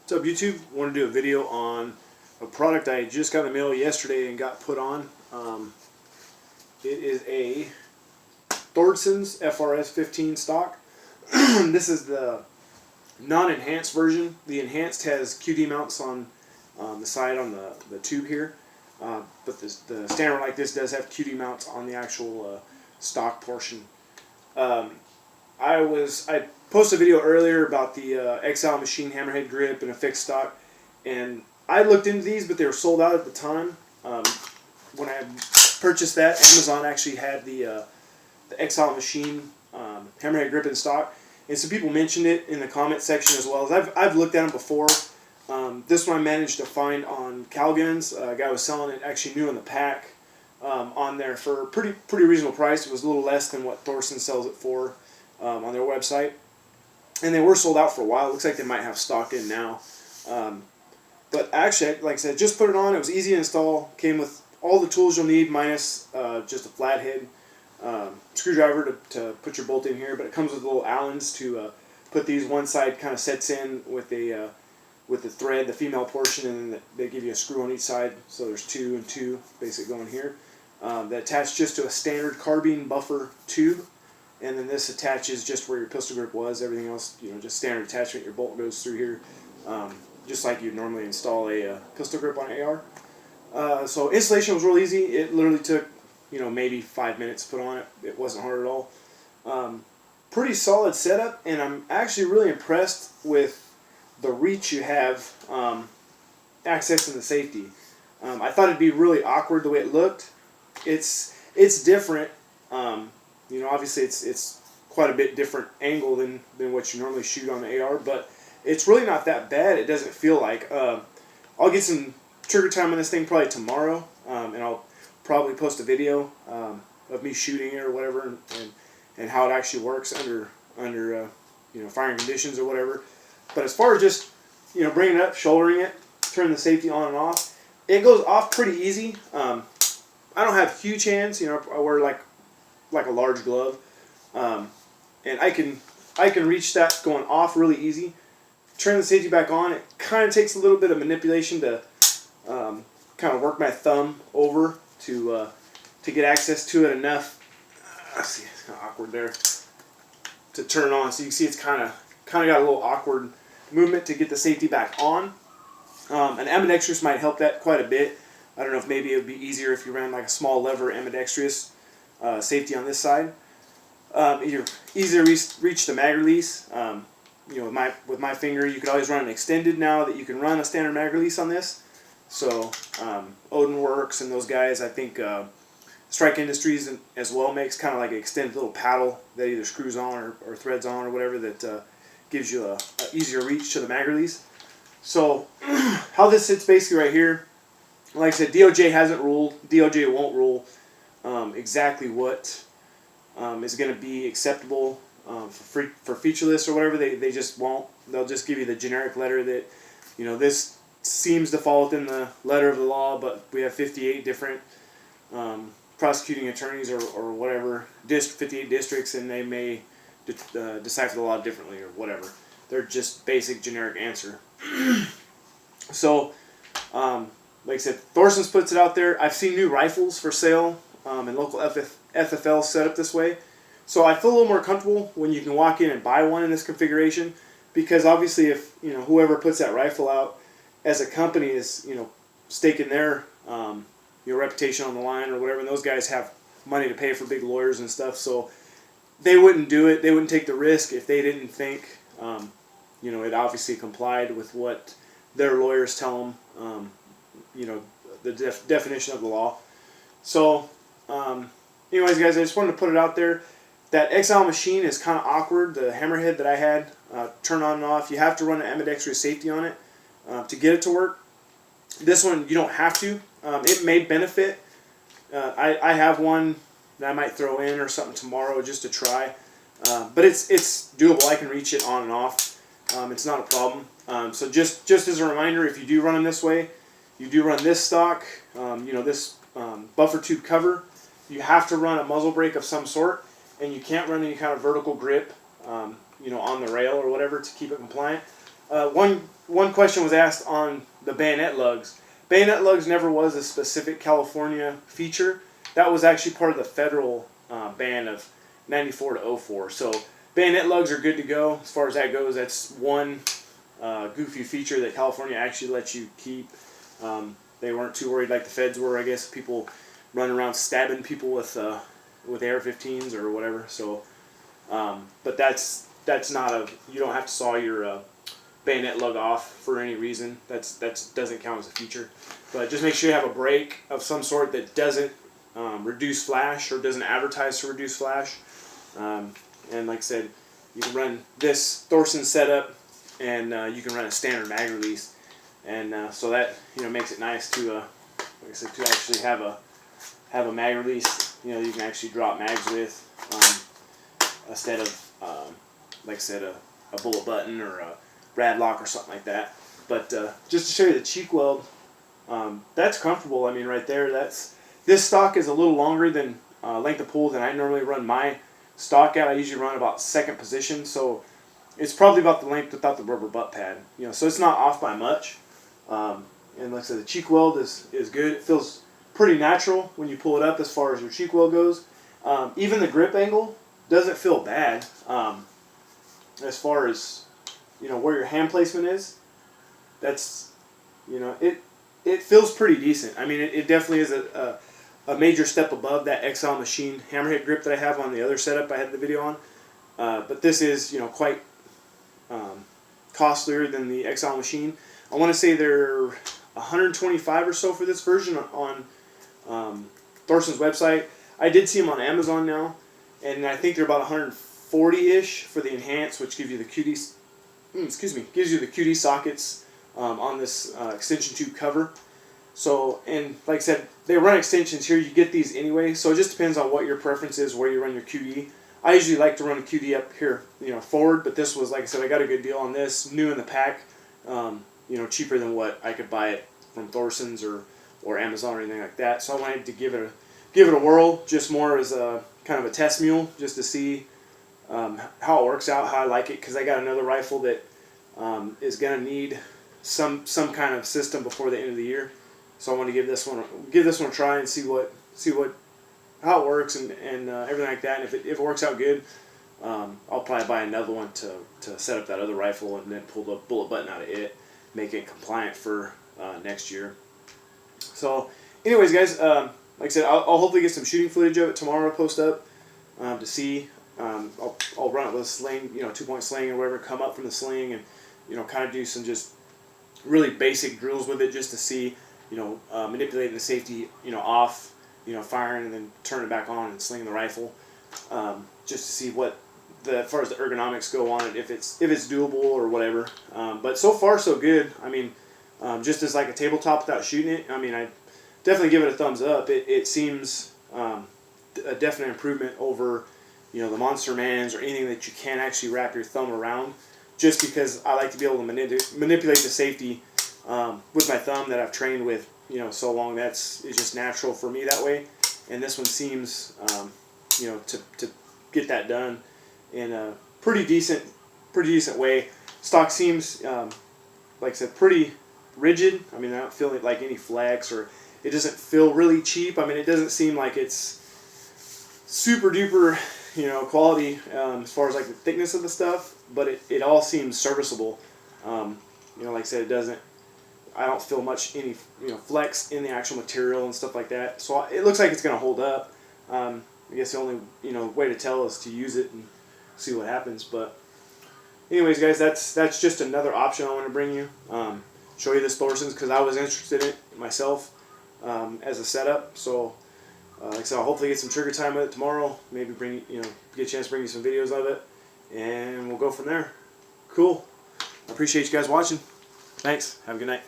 What's up, YouTube? I want to do a video on a product I just got in the mail yesterday and got put on. It is a Thordsen's frs-15 stock. This is the non-enhanced version. The enhanced has QD mounts on the side on the tube here, but the standard like this does have QD mounts on the actual stock portion. I posted a video earlier about the XL machine hammerhead grip and a fixed stock, and I looked into these, but they were sold out at the time. When I purchased that, Amazon actually had the XL machine hammerhead grip in stock, and some people mentioned it in the comment section as well. As I've looked at them before. This one I managed to find on Calguns. A guy was selling it actually new in the pack on there for a pretty reasonable price. It was a little less than what Thordsen sells it for on their website. And they were sold out for a while. It looks like they might have stock in now. But actually, like I said, just put it on. It was easy to install. Came with all the tools you'll need minus just a flathead screwdriver to put your bolt in here. But it comes with little Allens to put these. One side kind of sets in with the thread, the female portion, and then they give you a screw on each side. So there's two and two basically going here. That attach just to a standard carbine buffer tube. And then this attaches just where your pistol grip was. Everything else, just standard attachment. Your bolt goes through here, just like you'd normally install a pistol grip on an AR. So installation was real easy. It literally took, maybe 5 minutes to put on it. It wasn't hard at all. Pretty solid setup, and I'm actually really impressed with the reach you have accessing the safety. I thought it'd be really awkward the way it looked. It's different. Obviously it's quite a bit different angle than what you normally shoot on the AR, but it's really not that bad. It doesn't feel like. I'll get some trigger time on this thing probably tomorrow, and I'll probably post a video of me shooting it or whatever, and how it actually works under firing conditions or whatever. But as far as just bringing it up, shouldering it, turning the safety on and off, it goes off pretty easy. I don't have huge hands. I wear like a large glove, and I can reach that going off really easy. Turn the safety back on. It kind of takes a little bit of manipulation to kind of work my thumb over to get access to it enough. See, it's kind of awkward there to turn on. So you can see it's kind of got a little awkward movement to get the safety back on. An ambidextrous might help that quite a bit. I don't know if maybe it would be easier if you ran like a small lever ambidextrous safety on this side. You're easier to reach the mag release. With my finger, you could always run an extended now that you can run a standard mag release on this. So Odin Works and those guys, I think Strike Industries as well makes kind of like an extended little paddle that either screws on or threads on or whatever that gives you a easier reach to the mag release. So how this sits basically right here, like I said, DOJ hasn't ruled. DOJ won't rule exactly what is going to be acceptable for featureless or whatever. They just won't. They'll just give you the generic letter that this seems to fall within the letter of the law, but we have 58 different prosecuting attorneys or whatever, 58 districts, and they may decipher the law differently or whatever. They're just basic generic answer. So like I said, Thordsen's puts it out there. I've seen new rifles for sale and local FFL set up this way. So I feel a little more comfortable when you can walk in and buy one in this configuration, because obviously if whoever puts that rifle out as a company is staking their reputation on the line or whatever, and those guys have money to pay for big lawyers and stuff, so they wouldn't do it. They wouldn't take the risk if they didn't think it obviously complied with what their lawyers tell them, the definition of the law. So anyways, guys, I just wanted to put it out there. That XL machine is kind of awkward. The hammerhead that I had, turn on and off, you have to run an ambidextrous safety on it to get it to work. This one, you don't have to. It may benefit. I have one that I might throw in or something tomorrow just to try. But it's doable. I can reach it on and off. It's not a problem. So just as a reminder, if you do run them this way, you do run this stock, this buffer tube cover, you have to run a muzzle brake of some sort, and you can't run any kind of vertical grip, on the rail or whatever to keep it compliant. One question was asked on the bayonet lugs. Bayonet lugs never was a specific California feature. That was actually part of the federal ban of 94 to 04. So bayonet lugs are good to go as far as that goes. That's one goofy feature that California actually lets you keep. They weren't too worried like the feds were, I guess. People running around stabbing people with AR-15s or whatever. So, but that's not a, you don't have to saw your bayonet lug off for any reason. That doesn't count as a feature. But just make sure you have a brake of some sort that doesn't reduce flash or doesn't advertise to reduce flash. And like I said, you can run this Thordsen setup, and you can run a standard mag release, and so that makes it nice to like I said, to actually have a mag release. You can actually drop mags with instead of like I said, a bullet button or a rad lock or something like that. But just to show you the cheek weld, that's comfortable. I mean, right there, this stock is a little longer than length of pull than I normally run my stock at. I usually run about second position, so it's probably about the length without the rubber butt pad. So it's not off by much. And like I said, the cheek weld is good. It feels pretty natural when you pull it up as far as your cheek weld goes. Even the grip angle doesn't feel bad. As far as where your hand placement is, that's it feels pretty decent. I mean, it definitely is a major step above that XL Machine hammerhead grip that I have on the other setup I had the video on. But this is quite costlier than the XL Machine. I want to say they're $125 or so for this version on Thordsen's website. I did see them on Amazon now, and I think they're about $140-ish for the enhanced, which gives you the QD, gives you the QD sockets on this extension tube cover. So, and like I said, they run extensions here. You get these anyway, so it just depends on what your preference is, where you run your QD. I usually like to run a QD up here, forward, but this was, like I said, I got a good deal on this, new in the pack, cheaper than what I could buy it from Thordsen's or Amazon or anything like that. So I wanted to give it a whirl, just more as a kind of a test mule, just to see how it works out, how I like it, because I got another rifle that is going to need some kind of system before the end of the year. So I want to give this one a try and see how it works and everything like that. And if it works out good, I'll probably buy another one to set up that other rifle and then pull the bullet button out of it, make it compliant for next year. So, anyways, guys, like I said, I'll hopefully get some shooting footage of it tomorrow. Post up to see. I'll run it with a sling, 2-point sling or whatever, come up from the sling and kind of do some just really basic drills with it just to see. Manipulating the safety, off, firing and then turn it back on and slinging the rifle, just to see what as far as the ergonomics go on it, if it's doable or whatever. But so far so good. I mean, just as like a tabletop without shooting it, I mean, I definitely give it a thumbs up. It seems a definite improvement over the Monster Mans or anything that you can actually wrap your thumb around. Just because I like to be able to manipulate the safety. With my thumb that I've trained with, so long, it's just natural for me that way. And this one seems, to get that done in a pretty decent way. Stock seems, like I said, pretty rigid. I mean, I don't feel like any flex, or it doesn't feel really cheap. I mean, it doesn't seem like it's super duper, quality as far as like the thickness of the stuff, but it all seems serviceable. Like I said, I don't feel any flex in the actual material and stuff like that. So it looks like it's going to hold up. I guess the only way to tell is to use it and see what happens. But anyways, guys, that's just another option I want to bring you. Show you this Thordsen's because I was interested in it myself as a setup. So like I said, I'll hopefully get some trigger time with it tomorrow. Maybe get a chance to bring you some videos of it, and we'll go from there. Cool. I appreciate you guys watching. Thanks. Have a good night.